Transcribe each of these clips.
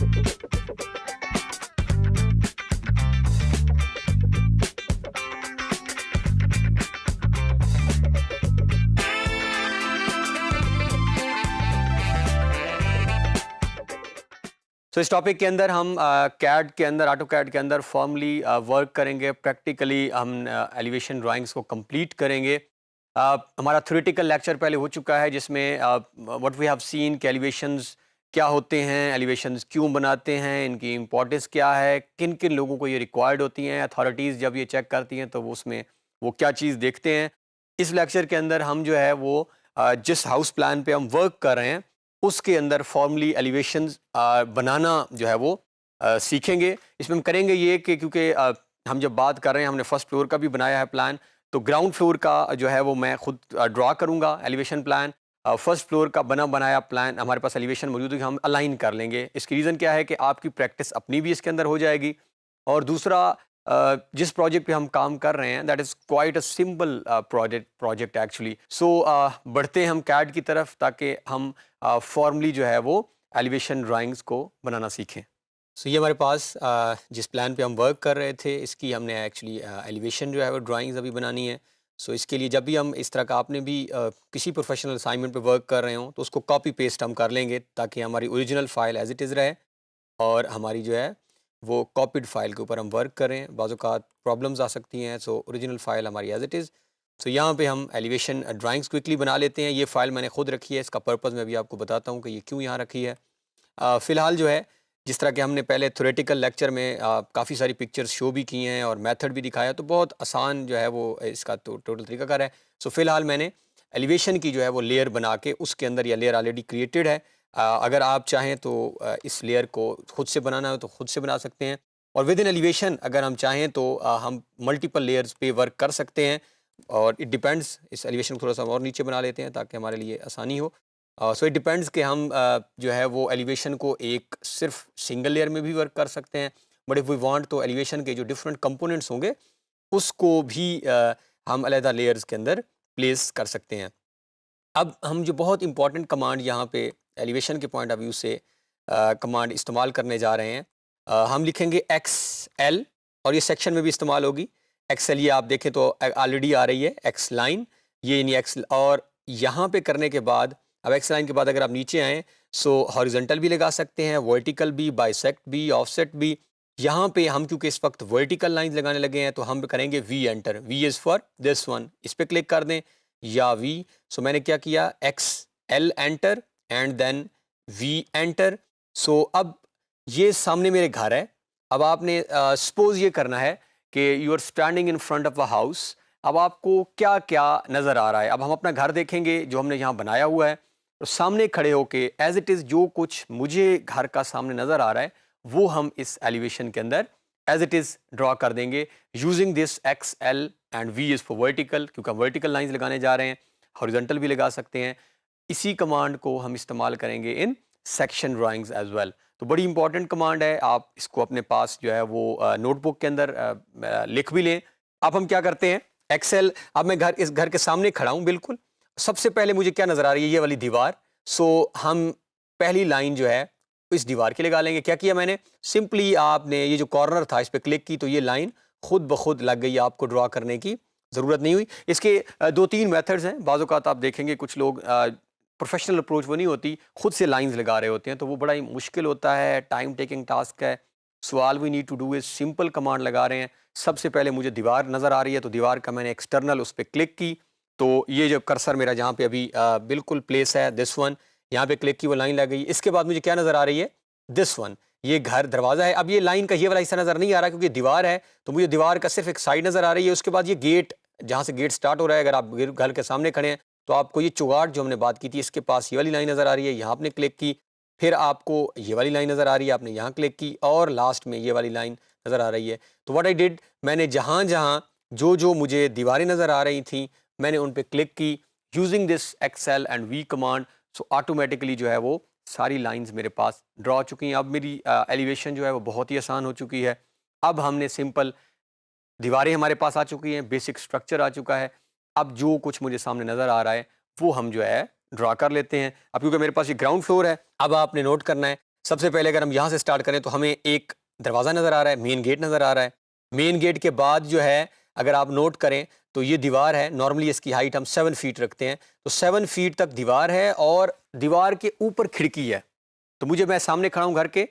इस टॉपिक के अंदर हम कैड के अंदर, ऑटो कैड के अंदर फॉर्मली वर्क करेंगे। प्रैक्टिकली हम एलिवेशन ड्राइंग्स को कंप्लीट करेंगे। हमारा थ्योरेटिकल लेक्चर पहले हो चुका है जिसमें व्हाट वी हैव सीन कि एलिवेशंस क्या होते हैं, एलिवेशंस क्यों बनाते हैं, इनकी इंपॉर्टेंस क्या है, किन किन लोगों को ये रिक्वायर्ड होती हैं, अथॉरिटीज़ जब ये चेक करती हैं तो वो उसमें वो क्या चीज़ देखते हैं। इस लेक्चर के अंदर हम जो है वो जिस हाउस प्लान पे हम वर्क कर रहे हैं उसके अंदर फॉर्मली एलिवेशंस बनाना जो है वो सीखेंगे। इसमें हम करेंगे ये कि क्योंकि हम जब बात कर रहे हैं, हमने फर्स्ट फ्लोर का भी बनाया है प्लान, तो ग्राउंड फ्लोर का जो है वो मैं खुद ड्रा करूँगा एलिवेशन प्लान। फर्स्ट फ्लोर का बना बनाया प्लान हमारे पास एलिवेशन मौजूद है, हम अलाइन कर लेंगे। इसकी रीज़न क्या है कि आपकी प्रैक्टिस अपनी भी इसके अंदर हो जाएगी, और दूसरा जिस प्रोजेक्ट पे हम काम कर रहे हैं that is quite a simple project actually. So बढ़ते हैं हम कैड की तरफ ताकि हम फॉर्मली जो है वो एलिवेशन ड्राइंग्स को बनाना सीखें। सो ये हमारे पास जिस प्लान पे हम वर्क कर रहे थे इसकी हमने एक्चुअली एलिवेशन जो है वो ड्राइंग्स अभी बनानी है। सो इसके लिए जब भी हम इस तरह का आपने भी किसी प्रोफेशनल असाइनमेंट पे वर्क कर रहे हो तो उसको कॉपी पेस्ट हम कर लेंगे ताकि हमारी original file as it is रहे और हमारी जो है वो कॉपीड फाइल के ऊपर हम वर्क करें। बाज़ औक़ात प्रॉब्लम्स आ सकती हैं, सो ओरिजिनल फाइल हमारी एज इट इज़। सो यहाँ पे हम एलिवेशन ड्राइंग्स क्विकली बना लेते हैं। ये फ़ाइल मैंने खुद रखी है, इसका पर्पज़ मैं भी आपको बताता हूँ कि ये क्यों यहाँ रखी है। फ़िलहाल जो है जिस तरह के हमने पहले थ्योरेटिकल लेक्चर में काफ़ी सारी पिक्चर्स शो भी की हैं और मेथड भी दिखाया, तो बहुत आसान जो है वो इसका तो टोटल तरीक़ाकार है। सो फ़िलहाल मैंने एलिवेशन की जो है वो लेयर बना के उसके अंदर यह लेयर ऑलरेडी क्रिएटेड है। अगर आप चाहें तो इस लेयर को खुद से बनाना हो तो खुद से बना सकते हैं, और विद इन एलिवेशन अगर हम चाहें तो हम मल्टीपल लेयर्स पे वर्क कर सकते हैं, और इट डिपेंड्स। इस एलिवेशन को थोड़ा सा और नीचे बना लेते हैं ताकि हमारे लिए आसानी हो। सो इट डिपेंड्स कि हम जो है वो एलिवेशन को एक सिर्फ सिंगल लेयर में भी वर्क कर सकते हैं, बट इफ़ वी वांट तो एलिवेशन के जो डिफरेंट कंपोनेंट्स होंगे उसको भी हम अलग लेयर्स के अंदर प्लेस कर सकते हैं। अब हम जो बहुत इंपॉर्टेंट कमांड यहाँ पे एलिवेशन के पॉइंट ऑफ व्यू से कमांड इस्तेमाल करने जा रहे हैं, हम लिखेंगे XL, और ये सेक्शन में भी इस्तेमाल होगी। XL ये आप देखें तो ऑलरेडी आ रही है एक्स लाइन, ये यानी एक्स, और यहाँ पे करने के बाद अब एक्स लाइन के बाद अगर आप नीचे आएँ सो हॉरिजॉन्टल भी लगा सकते हैं, वर्टिकल भी, बाइसेक्ट भी, ऑफसेट भी। यहाँ पे हम क्योंकि इस वक्त वर्टिकल लाइंस लगाने लगे हैं तो हम करेंगे V enter. V is for this one, इस पर क्लिक कर दें, या वी। सो मैंने क्या किया, XL enter and then we enter. So अब ये सामने मेरे घर है। अब आपने सपोज ये करना है कि you are standing in front of a house. अब आपको क्या क्या नज़र आ रहा है, अब हम अपना घर देखेंगे जो हमने यहाँ बनाया हुआ है, तो सामने खड़े होके एज इट इज़ जो कुछ मुझे घर का सामने नज़र आ रहा है वो हम इस एलिवेशन के अंदर एज इट इज़ ड्रॉ कर देंगे using this XL and V is for vertical, क्योंकि हम वर्टिकल लाइंस लगाने जा रहे हैं। हॉरिजॉन्टल भी लगा सकते हैं। इसी कमांड को हम इस्तेमाल करेंगे in section drawings as well. तो बड़ी इंपॉर्टेंट कमांड है, आप इसको अपने पास जो है वो नोटबुक के अंदर लिख भी लें। अब हम क्या करते हैं, XL, अब मैं इस घर के सामने खड़ा हूँ बिल्कुल। सबसे पहले मुझे क्या नज़र आ रही है, ये वाली दीवार। सो हम पहली लाइन जो है इस दीवार की लगा लेंगे। क्या किया मैंने, सिंपली आपने ये जो कॉर्नर था इस पर क्लिक की तो ये लाइन खुद ब खुद लग गई, आपको ड्रॉ करने की ज़रूरत नहीं हुई। इसके 2-3 मेथड्स हैं। बाज़ औक़ात आप देखेंगे कुछ लोग प्रोफेशनल अप्रोच वो नहीं होती, खुद से लाइंस लगा रहे होते हैं, तो वो बड़ा ही मुश्किल होता है, टाइम टेकिंग टास्क है। सवाल we need to do is simple command लगा रहे हैं। सबसे पहले मुझे दीवार नज़र आ रही है तो दीवार का मैंने एक्सटर्नल उस पर क्लिक की, तो ये जो कर्सर मेरा जहाँ पे अभी बिल्कुल प्लेस है, दिस वन, यहाँ पे क्लिक की वो लाइन लग गई। इसके बाद मुझे क्या नज़र आ रही है, दिस वन, ये घर दरवाज़ा है। अब ये लाइन का ये वाला हिस्सा नज़र नहीं आ रहा क्योंकि दीवार है, तो मुझे दीवार का सिर्फ एक साइड नज़र आ रही है। उसके बाद ये गेट, जहाँ से गेट स्टार्ट हो रहा है, अगर आप घर के सामने खड़े हैं तो आपको ये चुगाट जो हमने बात की थी इसके पास ये वाली लाइन नज़र आ रही है, यहाँ आपने क्लिक की। फिर आपको ये वाली लाइन नज़र आ रही है, आपने यहाँ क्लिक की, और लास्ट में ये वाली लाइन नज़र आ रही है। तो व्हाट आई डिड, मैंने जहाँ जहाँ जो जो मुझे दीवारें नज़र आ रही थी मैंने उन पर क्लिक की using this XL and V command. So automatically जो है वो सारी लाइंस मेरे पास ड्रॉ हो चुकी हैं। अब मेरी एलिवेशन जो है वो बहुत ही आसान हो चुकी है। अब हमने सिंपल दीवारें हमारे पास आ चुकी हैं, बेसिक स्ट्रक्चर आ चुका है। अब जो कुछ मुझे सामने नज़र आ रहा है वो हम जो है ड्रा कर लेते हैं। अब क्योंकि मेरे पास ये ग्राउंड फ्लोर है, अब आपने नोट करना है सबसे पहले अगर हम यहाँ से स्टार्ट करें तो हमें एक दरवाज़ा नज़र आ रहा है, मेन गेट नज़र आ रहा है। मेन गेट के बाद जो है अगर आप नोट करें तो ये दीवार है, नॉर्मली इसकी हाइट हम 7 फीट रखते हैं, तो 7 फीट तक दीवार है और दीवार के ऊपर खिड़की है। तो मैं सामने खड़ा हूँ घर के,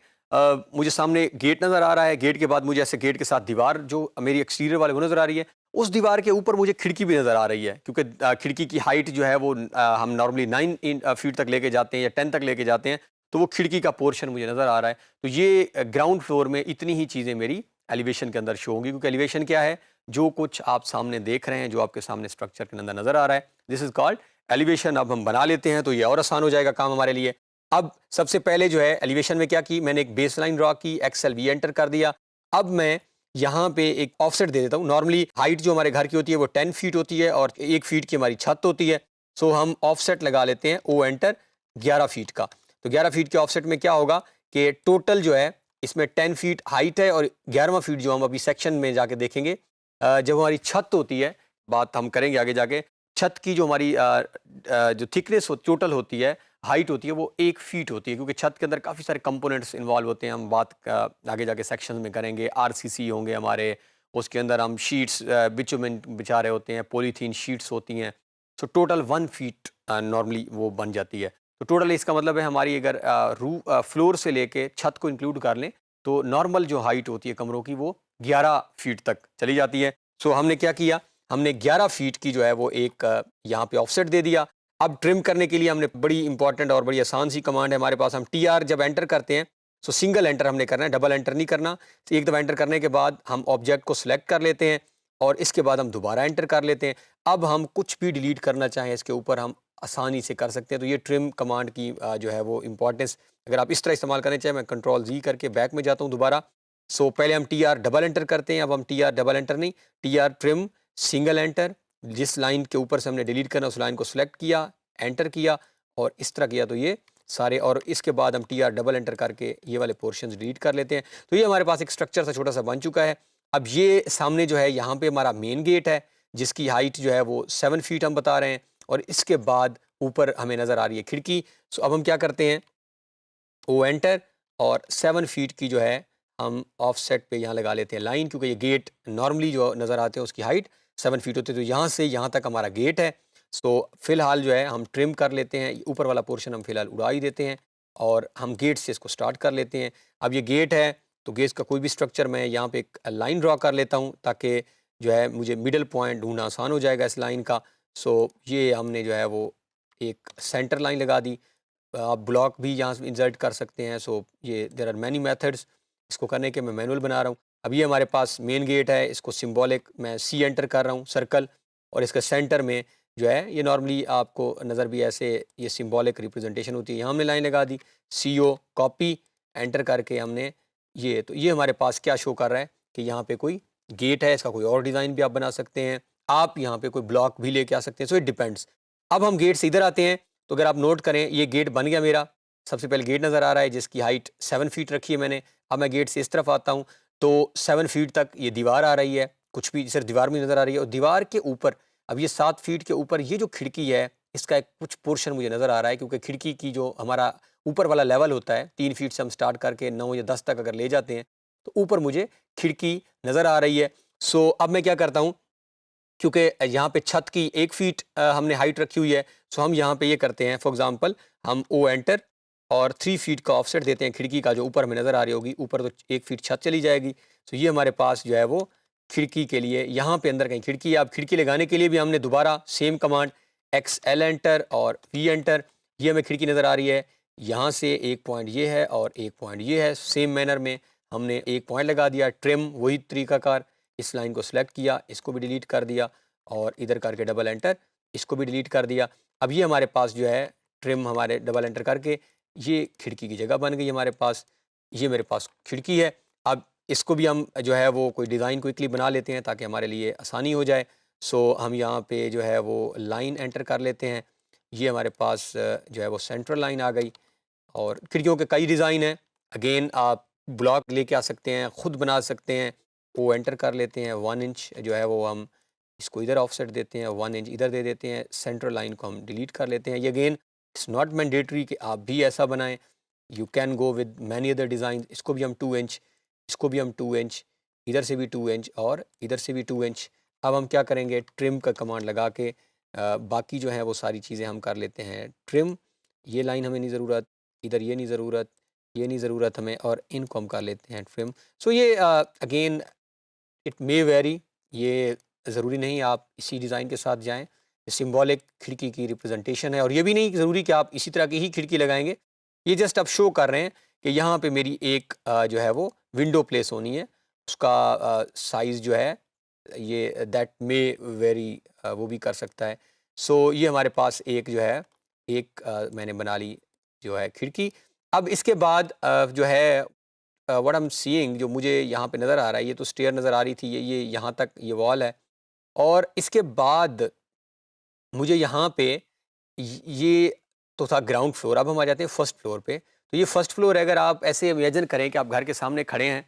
मुझे सामने गेट नज़र आ रहा है, गेट के बाद मुझे ऐसे गेट के साथ दीवार जो मेरी एक्सटीरियर वाले वो नज़र आ रही है, उस दीवार के ऊपर मुझे खिड़की भी नज़र आ रही है, क्योंकि खिड़की की हाइट जो है वो हम नॉर्मली 9 फीट तक लेके जाते हैं या 10 तक लेके जाते हैं, तो वो खिड़की का पोर्शन मुझे नज़र आ रहा है। तो ये ग्राउंड फ्लोर में इतनी ही चीज़ें मेरी एलिवेशन के अंदर शो होंगी, क्योंकि एलिवेशन क्या है, जो कुछ आप सामने देख रहे हैं, जो आपके सामने स्ट्रक्चर के अंदर नज़र आ रहा है, दिस इज़ कॉल्ड एलिवेशन। अब हम बना लेते हैं तो ये और आसान हो जाएगा काम हमारे लिए। अब सबसे पहले जो है एलिवेशन में क्या की, मैंने एक बेस लाइन ड्रॉ की, एक्सेल वी एंटर कर दिया। अब मैं यहाँ पे एक ऑफसेट दे देता हूँ। नॉर्मली हाइट जो हमारे घर की होती है वो 10 फीट होती है और 1 फीट की हमारी छत होती है। सो हम ऑफसेट लगा लेते हैं ओ एंटर 11 फीट का। तो 11 फीट के ऑफसेट में क्या होगा कि टोटल जो है इसमें 10 फीट हाइट है और 11वां फीट जो हम अभी सेक्शन में जाके देखेंगे, जब हमारी छत होती है, बात हम करेंगे आगे जाके, छत की जो हमारी जो थिकनेस टोटल होती है, हाइट होती है, वो 1 फीट होती है, क्योंकि छत के अंदर काफ़ी सारे कंपोनेंट्स इन्वॉल्व होते हैं। हम बात आगे जाके सेक्शन में करेंगे, आरसीसी होंगे हमारे, उसके अंदर हम शीट्स बिचुमेन बिछा रहे होते हैं, पॉलीथीन शीट्स होती हैं। सो टोटल 1 फीट नॉर्मली वो बन जाती है। तो टोटल इसका मतलब है हमारी अगर फ्लोर से लेके छत को इंक्लूड कर लें तो नॉर्मल जो हाइट होती है कमरों की वो 11 फीट तक चली जाती है। सो हमने क्या किया, हमने 11 फीट की जो है वो एक यहाँ पे ऑफसेट दे दिया। अब ट्रिम करने के लिए हमने बड़ी इंपॉर्टेंट और बड़ी आसान सी कमांड है हमारे पास, हम टी आर जब एंटर करते हैं सो सिंगल एंटर हमने करना है, डबल एंटर नहीं करना। तो एक दफ़ा एंटर करने के बाद हम ऑब्जेक्ट को सिलेक्ट कर लेते हैं और इसके बाद हम दोबारा एंटर कर लेते हैं। अब हम कुछ भी डिलीट करना चाहें इसके ऊपर हम आसानी से कर सकते हैं। तो ये ट्रिम कमांड की जो है वो इंपॉर्टेंस अगर आप इस तरह इस्तेमाल करना चाहें, मैं कंट्रोल जी करके बैक में जाता हूँ दोबारा। सो पहले हम टी आर डबल एंटर करते हैं, अब हम टी आर डबल एंटर नहीं, T R trim single enter, जिस लाइन के ऊपर से हमने डिलीट करना उस लाइन को सिलेक्ट किया, एंटर किया और इस तरह किया, तो ये सारे, और इसके बाद हम टी आर डबल एंटर करके ये वाले पोर्शंस डिलीट कर लेते हैं। तो ये हमारे पास एक स्ट्रक्चर सा छोटा सा बन चुका है। अब ये सामने जो है यहाँ पे हमारा मेन गेट है जिसकी हाइट जो है वो 7 फीट हम बता रहे हैं और इसके बाद ऊपर हमें नज़र आ रही है खिड़की। सो अब हम क्या करते हैं, ओ एंटर और 7 फीट की जो है हम ऑफसेट पे यहाँ लगा लेते हैं लाइन, क्योंकि ये गेट नॉर्मली जो नज़र आते हैं उसकी हाइट 7 फीट होती है, तो यहाँ से यहाँ तक हमारा गेट है। सो फिलहाल जो है हम ट्रिम कर लेते हैं, ऊपर वाला पोर्शन हम फिलहाल उड़ा ही देते हैं और हम गेट से इसको स्टार्ट कर लेते हैं। अब ये गेट है तो गेट का कोई भी स्ट्रक्चर मैं यहाँ पे एक लाइन ड्रॉ कर लेता हूँ ताकि जो है मुझे मिडल पॉइंट ढूंढना आसान हो जाएगा इस लाइन का। सो ये हमने जो है वो एक सेंटर लाइन लगा दी। आप ब्लॉक भी यहाँ से इंसर्ट कर सकते हैं। सो ये देयर आर मैनी मेथड्स इसको करने के, मैं मैनुअल बना रहा हूँ। अब ये हमारे पास मेन गेट है, इसको सिंबॉलिक मैं सी एंटर कर रहा हूँ सर्कल, और इसके सेंटर में जो है ये नॉर्मली आपको नज़र भी ऐसे ये सिंबॉलिक रिप्रेजेंटेशन होती है। यहाँ हमने लाइन लगा दी, सी ओ कॉपी एंटर करके हमने ये, तो ये हमारे पास क्या शो कर रहा है कि यहाँ पे कोई गेट है, इसका कोई और डिज़ाइन भी आप बना सकते हैं, आप यहाँ पे कोई ब्लॉक भी लेके आ सकते हैं। So it depends. अब हम गेट से इधर आते हैं, तो अगर आप नोट करें ये गेट बन गया मेरा। सबसे पहले गेट नज़र आ रहा है जिसकी हाइट 7 फीट रखी है मैंने। अब मैं गेट से इस तरफ आता हूँ तो 7 फीट तक ये दीवार आ रही है, कुछ भी सिर्फ दीवार में नज़र आ रही है और दीवार के ऊपर अब ये 7 फीट के ऊपर ये जो खिड़की है इसका एक कुछ पोर्शन मुझे नज़र आ रहा है, क्योंकि खिड़की की जो हमारा ऊपर वाला लेवल होता है 3 फीट से हम स्टार्ट करके 9 या 10 तक अगर ले जाते हैं तो ऊपर मुझे खिड़की नज़र आ रही है। सो अब मैं क्या करता हूँ, क्योंकि यहाँ पे छत की 1 फीट हमने हाइट रखी हुई है, सो हम यहाँ पे ये करते हैं, फॉर एग्जांपल हम ओ एंटर और 3 फीट का ऑफसेट देते हैं खिड़की का जो ऊपर हमें नज़र आ रही होगी, ऊपर तो 1 फीट छत चली जाएगी। तो ये हमारे पास जो है वो खिड़की के लिए यहाँ पे अंदर कहीं खिड़की है। अब खिड़की लगाने के लिए भी हमने दोबारा same command x L enter और वी एंटर, ये हमें खिड़की नज़र आ रही है। यहाँ से एक पॉइंट ये है और एक पॉइंट ये है, सेम मैनर में हमने एक पॉइंट लगा दिया, ट्रिम वही तरीकाकार, इस लाइन को सिलेक्ट किया, इसको भी डिलीट कर दिया और इधर करके डबल एंटर, इसको भी डिलीट कर दिया। अब ये हमारे पास जो है ट्रिम हमारे डबल एंटर करके ये खिड़की की जगह बन गई हमारे पास। ये मेरे पास खिड़की है। अब इसको भी हम जो है वो कोई डिज़ाइन क्विकली बना लेते हैं ताकि हमारे लिए आसानी हो जाए। सो हम यहाँ पे जो है वो लाइन एंटर कर लेते हैं। ये हमारे पास जो है वो सेंट्रल लाइन आ गई और खिड़कियों के कई डिज़ाइन हैं। अगेन आप ब्लॉक लेके आ सकते हैं, ख़ुद बना सकते हैं। वो एंटर कर लेते हैं, 1 इंच जो है वो हम इसको इधर ऑफसेट देते हैं, 1 इंच इधर दे देते हैं, सेंट्रल लाइन को हम डिलीट कर लेते हैं। ये अगेन इट्स नॉट मैंडेटरी कि आप भी ऐसा बनाएं। You can go with many other design. इसको भी हम 2 इंच, इसको भी हम 2 इंच, इधर से भी 2 इंच और इधर से भी 2 इंच। अब हम क्या करेंगे, ट्रिम का कमांड लगा के बाकी जो है वो सारी चीज़ें हम कर लेते हैं ट्रिम। ये लाइन हमें नहीं ज़रूरत, इधर ये नहीं ज़रूरत, ये नहीं ज़रूरत हमें, और इनको हम कर लेते हैं ट्रिम। सो ये अगेन इट मे वेरी, ये ज़रूरी नहीं आप इसी डिज़ाइन के साथ जाएँ। सिंबॉलिक खिड़की की रिप्रेजेंटेशन है, और ये भी नहीं ज़रूरी कि आप इसी तरह की ही खिड़की लगाएँगे। ये जस्ट आप शो कर रहे हैं कि यहाँ पे मेरी एक जो है वो विंडो प्लेस होनी है। उसका साइज़ जो है ये दैट मे वेरी, वो भी कर सकता है। सो ये हमारे पास एक जो है एक मैंने बना ली जो है खिड़की। अब इसके बाद जो है व्हाट आई एम सीइंग, जो मुझे यहाँ पे नज़र आ रहा है, ये तो स्टेयर नज़र आ रही थी, ये यहाँ तक ये वॉल है, और इसके बाद मुझे यहाँ पे ये तो था ग्राउंड फ्लोर। अब हम आ जाते हैं फर्स्ट फ्लोर पे। तो ये फर्स्ट फ्लोर है। अगर आप ऐसे इमेजिन करें कि आप घर के सामने खड़े हैं,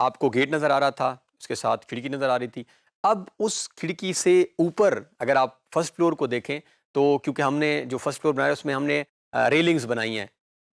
आपको गेट नज़र आ रहा था, उसके साथ खिड़की नज़र आ रही थी। अब उस खिड़की से ऊपर अगर आप फर्स्ट फ्लोर को देखें, तो क्योंकि हमने जो फर्स्ट फ्लोर बनाया उसमें हमने रेलिंग्स बनाई हैं,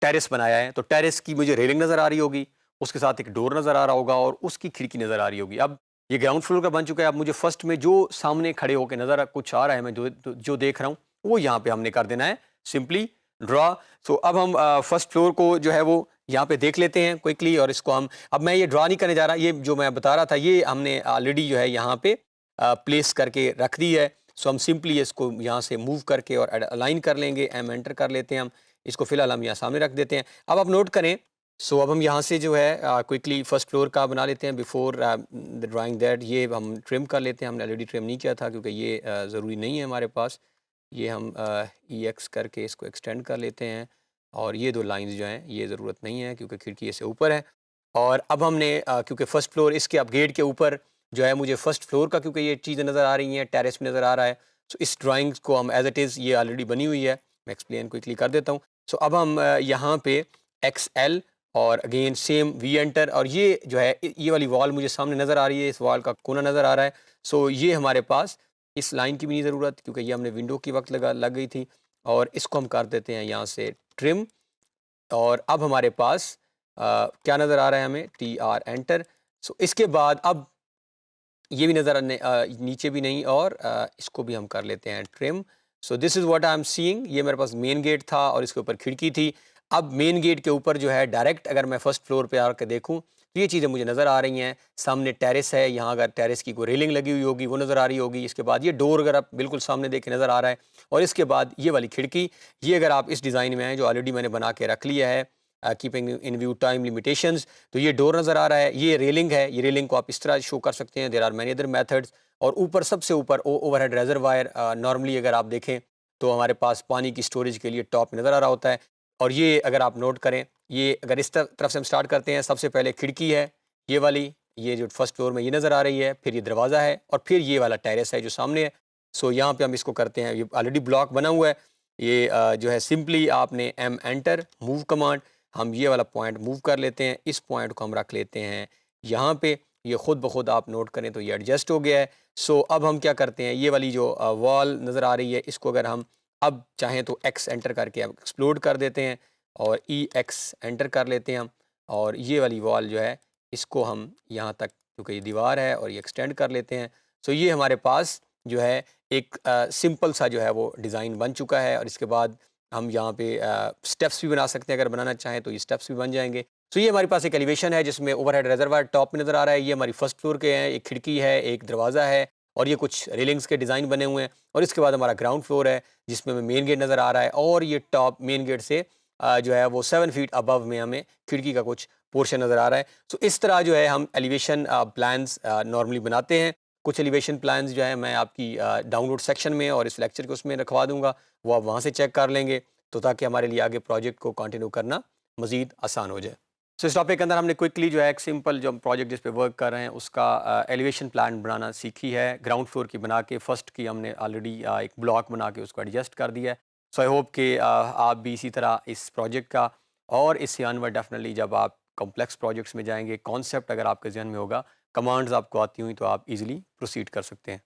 टेरेस बनाया है, तो टेरेस की मुझे रेलिंग नज़र आ रही होगी, उसके साथ एक डोर नज़र आ रहा होगा और उसकी खिड़की नज़र आ रही होगी। अब ये ग्राउंड फ्लोर का बन चुका है। अब मुझे फर्स्ट में जो सामने खड़े होकर नज़र कुछ आ रहा है, मैं जो देख रहा हूँ, वो यहाँ पे हमने कर देना है सिंपली ड्रा। सो अब हम फर्स्ट फ्लोर को जो है वो यहाँ पे देख लेते हैं क्विकली, और इसको हम, अब मैं ये ड्रा नहीं करने जा रहा, ये जो मैं बता रहा था ये हमने ऑलरेडी जो है यहाँ पे प्लेस करके रख दी है। सो हम सिंपली इसको यहाँ से मूव करके और अलाइन कर लेंगे, एम एंटर कर लेते हैं हम। इसको फिलहाल हम यहाँ सामने रख देते हैं। अब आप नोट करें, सो अब हम यहाँ से जो है क्विकली फर्स्ट फ्लोर का बना लेते हैं। बिफोर द ड्राइंग दैट ये हम ट्रिम कर लेते हैं। हमने ऑलरेडी ट्रिम नहीं किया था क्योंकि ये ज़रूरी नहीं है हमारे पास। ये हम EX करके इसको एक्सटेंड कर लेते हैं, और ये दो लाइंस जो हैं ये ज़रूरत नहीं है क्योंकि खिड़की ऐसे ऊपर है। और अब हमने क्योंकि फर्स्ट फ्लोर इसके अब गेट के ऊपर जो है मुझे फर्स्ट फ्लोर का, क्योंकि ये चीज़ें नज़र आ रही हैं, टेरेस भी नज़र आ रहा है। सो इस ड्राइंग को हम एज इट इज़, ये ऑलरेडी बनी हुई है, मैं एक्सप्लेन क्विकली कर देता हूँ। सो अब हम यहाँ पे XL और अगेन सेम वी एंटर, और ये जो है ये वाली वॉल मुझे सामने नज़र आ रही है, इस वॉल का कोना नज़र आ रहा है। सो ये हमारे पास इस लाइन की भी नहीं ज़रूरत क्योंकि ये हमने विंडो की वक्त लग गई थी, और इसको हम कर देते हैं यहाँ से ट्रिम। और अब हमारे पास क्या नज़र आ रहा है हमें, TR एंटर। सो इसके बाद अब ये भी नज़र आने नीचे भी नहीं, और इसको भी हम कर लेते हैं trim. So this is what I am seeing. ये मेरे पास मेन गेट था और इसके ऊपर खिड़की थी। अब मेन गेट के ऊपर जो है डायरेक्ट अगर मैं फर्स्ट फ्लोर पे आकर देखूं तो ये चीज़ें मुझे नज़र आ रही हैं। सामने टेरेस है, यहाँ अगर टेरेस की कोई रेलिंग लगी हुई होगी वो नज़र आ रही होगी। इसके बाद ये डोर अगर आप बिल्कुल सामने देखें नज़र आ रहा है, और इसके बाद ये वाली खिड़की, ये अगर आप इस डिज़ाइन में हैं जो ऑलरेडी मैंने बना के रख लिया है keeping in view time limitations, तो ये डोर नज़र आ रहा है, ये रेलिंग है। ये रेलिंग को आप इस तरह शो कर सकते हैं, there are many other methods. और ऊपर सबसे ऊपर ओवरहेड रेजरवायर, नॉर्मली अगर आप देखें तो हमारे पास पानी की स्टोरेज के लिए टॉप नज़र आ रहा होता है। और ये अगर आप नोट करें, ये अगर इस तरफ से हम स्टार्ट करते हैं, सबसे पहले खिड़की है ये वाली, ये जो फर्स्ट फ्लोर में ये नज़र आ रही है, फिर ये दरवाज़ा है, और फिर ये वाला टेरेस है जो सामने है। सो यहाँ पे हम इसको करते हैं, ये ऑलरेडी ब्लॉक बना हुआ है। ये जो है सिंपली आपने M एंटर मूव कमांड, हम ये वाला पॉइंट मूव कर लेते हैं, इस पॉइंट को हम रख लेते हैं यहाँ पे। ये खुद ब खुद आप नोट करें तो ये एडजस्ट हो गया है। सो अब हम क्या करते हैं, ये वाली जो वॉल नज़र आ रही है इसको अगर हम अब चाहें तो X एंटर करके अब एक्सप्लोड कर देते हैं, और EX एंटर कर लेते हैं हम, और ये वाली वॉल जो है इसको हम यहाँ तक, क्योंकि ये दीवार है, और ये एक्सटेंड कर लेते हैं। सो ये हमारे पास जो है एक सिंपल सा जो है वो डिज़ाइन बन चुका है। और इसके बाद हम यहाँ पे स्टेप्स भी बना सकते हैं, अगर बनाना चाहें तो ये स्टेप्स भी बन जाएंगे। तो ये हमारे पास एक एलिवेशन है जिसमें ओवरहेड रेजरवायर टॉप में नज़र आ रहा है। ये हमारी फर्स्ट फ्लोर के हैं, एक खिड़की है, एक दरवाज़ा है, और ये कुछ रेलिंग्स के डिज़ाइन बने हुए हैं। और इसके बाद हमारा ग्राउंड फ्लोर है जिसमें हमें मेन गेट नज़र आ रहा है, और ये टॉप मेन गेट से जो है वो 7 फीट अबव में हमें खिड़की का कुछ पोर्शन नज़र आ रहा है। सो इस तरह जो है हम एलिवेशन प्लान्स नॉर्मली बनाते हैं। कुछ एलिवेशन प्लान्स जो है मैं आपकी डाउनलोड सेक्शन में और इस लेक्चर के उसमें रखवा दूंगा, वो आप वहाँ से चेक कर लेंगे, तो ताकि हमारे लिए आगे प्रोजेक्ट को कंटिन्यू करना मज़ीद आसान हो जाए। सो इस टॉपिक के अंदर हमने क्विकली जो है एक सिंपल जो प्रोजेक्ट जिस पे वर्क कर रहे हैं उसका एलिवेशन प्लान बनाना सीखी है। ग्राउंड फ्लोर की बना के फर्स्ट की हमने ऑलरेडी एक ब्लॉक बना के उसको एडजस्ट कर दिया है। सो आई होप कि आप भी इसी तरह इस प्रोजेक्ट का और इससे अनवर डेफिनेटली जब आप कॉम्प्लेक्स प्रोजेक्ट्स में जाएंगे, कॉन्सेप्ट अगर आपके जहन में होगा, कमांड्स आपको आती हुई, तो आप इजीली प्रोसीड कर सकते हैं।